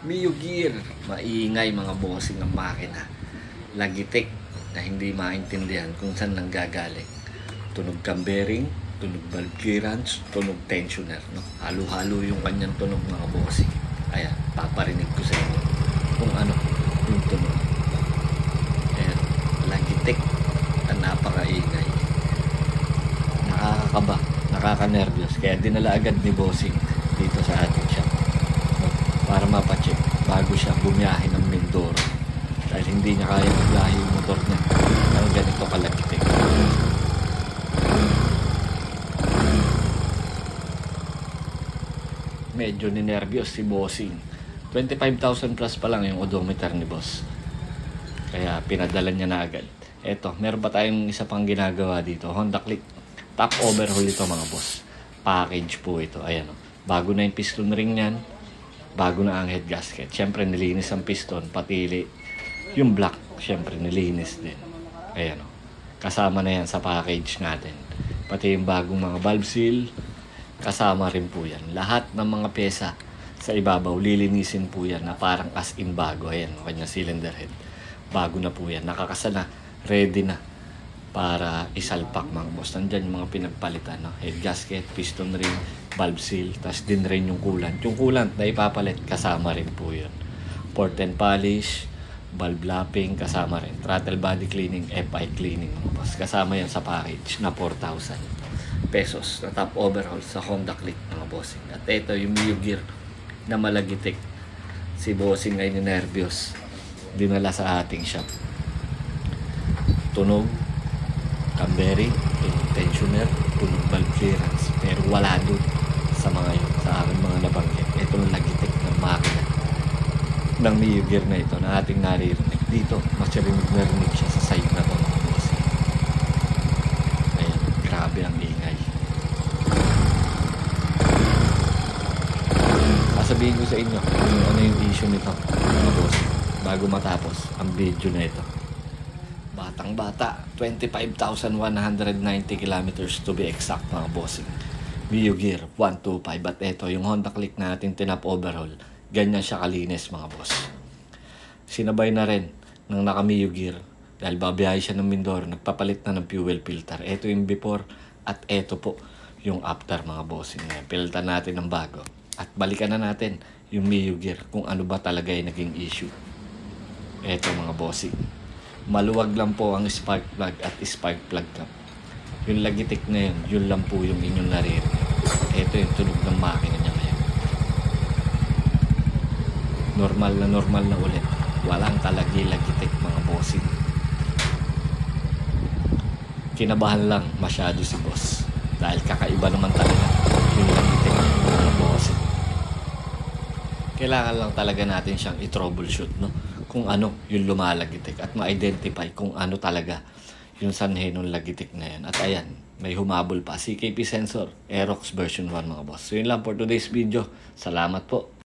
Mio Gear, maingay mga bossing ng makina. Lagitik na hindi maintindihan kung saan nanggagaling. Tunog cam bearing, tunog valve clearance, tunog tensioner. No? Halo-halo yung kanyang tunog mga bossing. Ayan, paparinig ko sa inyo kung ano yung tunog. Ayan, lagitik na napakaingay. Nakakakaba, nakaka-nervyos. Kaya dinala agad ni bossing dito sa ating shop. Para mapacheck bago siya bumiyahe ng Mindoro dahil hindi niya kaya maglahi yung motor niya ng ganito kalagitik. Medyo ninervyos si bossing. 25,000 plus pa lang yung odometer ni boss, kaya pinadala niya na agad. Eto, meron pa tayong isa pang ginagawa dito, Honda Click top overhaul ito mga boss. Package po ito, ayan o. Bago na yung piston ring niyan, bago na ang head gasket. Siyempre nilinis ang piston, patili yung black, siyempre nilinis din. Ayan o. Kasama na yan sa package natin. Pati yung bagong mga valve seal, kasama rin po yan. Lahat ng mga pyesa sa ibabaw, lilinisin po yan na parang as in bago. Ayan, kanya cylinder head. Bago na po yan. Nakakasa na, ready na para isalpak mga boss. Nandyan yung mga pinagpalitan. No? Head gasket, piston ring, valve seal, tas din rin yung coolant. Yung coolant na ipapalit, kasama rin po yun. Port and polish, valve lapping, kasama rin. Throttle body cleaning, FI cleaning. Boss. Kasama yan sa package na 4,000 pesos na top overhaul sa Honda Click mga bossing. At ito yung Mio Gear na malagitik. Si bossing ay ninervyos. Dinala sa ating shop. Tunog, cam bearing, tunog tensioner, tunog valve clearance. Pero wala doon sa mga yun, sa aking mga nabanggit. Ito yung lagitik ng makina ng Mio Gear na ito na ating naririnig. Dito, mas narinig siya sa side na ito mga bossing. Ayan, grabe ang ingay. Sasabihin ko sa inyo kung ano yung issue nito mga bossing bago matapos ang video na ito. Batang bata, 25,190 kilometers to be exact mga bossing. Mio Gear 125. At ito yung Honda Click natin tinap overhaul. Ganyan siya kalinis mga boss. Sinabay na rin ng naka Mio Gear dahil babiyahe siya ng Mindoro, nagpapalit na ng fuel filter. Ito yung before at ito po yung after mga bossing. Pilitan natin ng bago at balikan na natin yung Mio Gear kung ano ba talaga yung naging issue. Ito mga bossing, maluwag lang po ang spark plug at spark plug cap. Yung lagitik na yun lang po yung inyong naririnig. Ito yung tunog ng makina niya ngayon. Normal na ulit. Walang kalagi-lagitik mga bossing. Kinabahan lang masyado si boss dahil kakaiba naman talaga yung lagitik mga bossing. Kailangan lang talaga natin siyang i-troubleshoot, no? Kung ano yung lumalagitik at ma-identify kung ano talaga yung sanhe ng lagitik na yan. At ayan, may humabol pa. CKP sensor, Aerox version 1 mga boss. So yun lang for today's video. Salamat po.